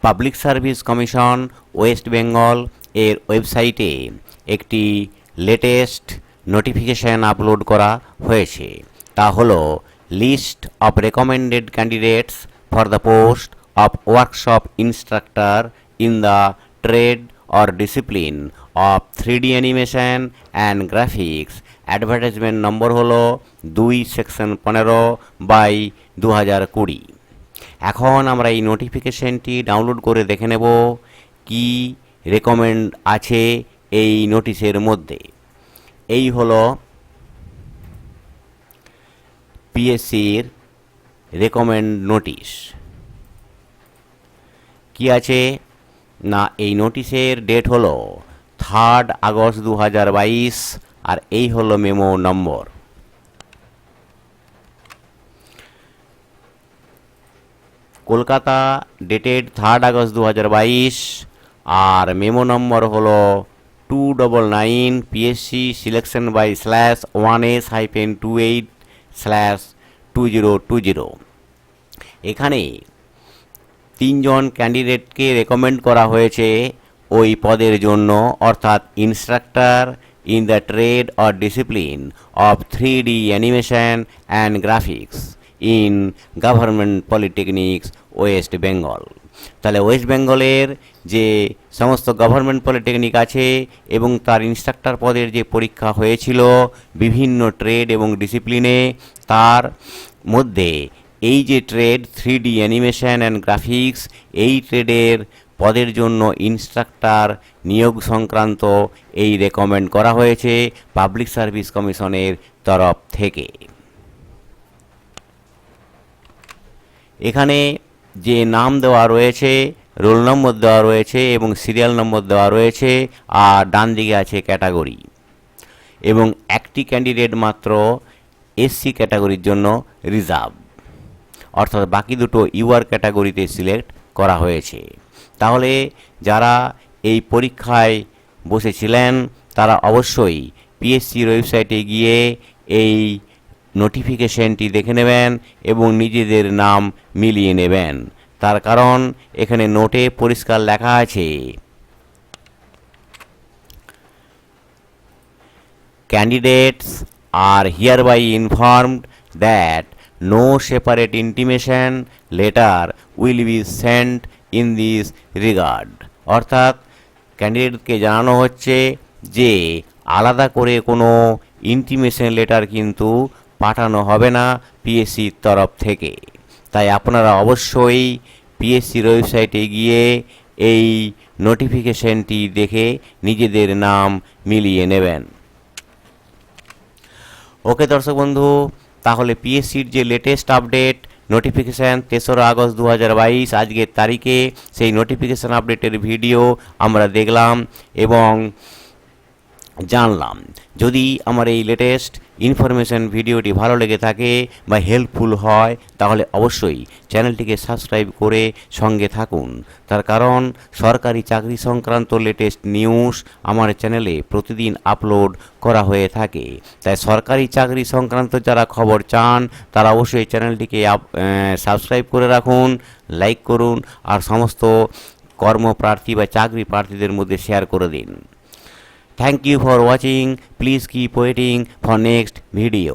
Public service commission West Bengal এর ওয়েবসাইটে একটি লেটেস্ট নোটিফিকেশন আপলোড করা হয়েছে। তা হলো list of recommended candidates for the post of workshop instructor in the trade or discipline of 3D animation and graphics. Advertisement number হলো 2/15/2020। এখন আমরা এই নোটিফিকেশনটি ডাউনলোড করে দেখে নেব কি রেকমেন্ড আছে এই নোটিশের মধ্যে। এই হলো পিএসসির রেকমেন্ড নোটিশ। কি আছে না, এই নোটিশের ডেট হলো 3 আগস্ট 2022 আর এই হলো memo number. Kolkata, dated 3 August 2022 আর মেমো নম্বর হলো 299 PSC সিলেকশন বাই /1s-28/2020। এখানে 3 জন ক্যান্ডিডেটকে রেকমেন্ড করা হয়েছে ওই পদের জন্য, অর্থাৎ instructor in the trade or discipline of 3D animation and graphics in government polytechnics West Bengal. তাহলে ওয়েস্ট বেঙ্গলের যে সমস্ত গভর্নমেন্ট পলিটেকনিক আছে এবং তার ইনস্ট্রাক্টর পদের যে পরীক্ষা হয়েছিল বিভিন্ন ট্রেড এবং ডিসিপ্লিনে, তার মধ্যে এই যে trade 3D animation and graphics, এই ট্রেডের পদের জন্য ইনস্ট্রাক্টর নিয়োগ সংক্রান্ত এই রেকমেন্ড করা হয়েছে পাবলিক সার্ভিস কমিশনের তরফ থেকে। এখানে যে নাম দেওয়া রয়েছে, রোল নম্বর দেওয়া রয়েছে এবং সিরিয়াল নম্বর দেওয়া রয়েছে, আর ডান দিকে আছে ক্যাটাগরি, এবং একটি ক্যান্ডিডেট মাত্র এসসি ক্যাটাগরির জন্য রিজার্ভ, অর্থাৎ বাকি দুটো ইউআর ক্যাটাগরিতে সিলেক্ট করা হয়েছে। তাহলে যারা এই পরীক্ষায় বসেছিলেন তারা অবশ্যই পিএসসির ওয়েবসাইটে গিয়ে এই নোটিফিকেশনটি দেখে নেবেন এবং নিজেদের নাম মিলিয়ে নেবেন। তার কারণ এখানে নোটে পরিষ্কার লেখা আছে, candidates are hereby informed that no separate intimation letter will be sent in this regard। অর্থাৎ ক্যান্ডিডেটকে জানানো হচ্ছে যে আলাদা করে কোনো ইন্টিমেশন লেটার কিন্তু পাঠানো হবে না পিএসসির তরফ থেকে। তাই আপনারা অবশ্যই পিএসসির ওয়েবসাইটে গিয়ে এই নোটিফিকেশনটি দেখে নিজেদের নাম মিলিয়ে নেবেন। ওকে দর্শক বন্ধু, তাহলে পিএসসির যে লেটেস্ট আপডেট নোটিফিকেশান 3 আগস্ট 2022 আজকের তারিখে, সেই নোটিফিকেশান আপডেটের ভিডিও আমরা দেখলাম এবং জানলাম। যদি আমার এই লেটেস্ট ইনফরমেশন ভিডিওটি ভালো লেগে থাকে বা হেল্পফুল হয় তাহলে অবশ্যই চ্যানেলটিকে সাবস্ক্রাইব করে সঙ্গে থাকুন। তার কারণ সরকারি চাকরি সংক্রান্ত লেটেস্ট নিউজ আমার চ্যানেলে প্রতিদিন আপলোড করা হয়ে থাকে। তাই সরকারি চাকরি সংক্রান্ত যারা খবর চান তারা অবশ্যই চ্যানেলটিকে সাবস্ক্রাইব করে রাখুন, লাইক করুন আর সমস্ত কর্মপ্রার্থী বা চাকরি প্রার্থীদের মধ্যে শেয়ার করে দিন। Thank you for watching. Please keep waiting for next video.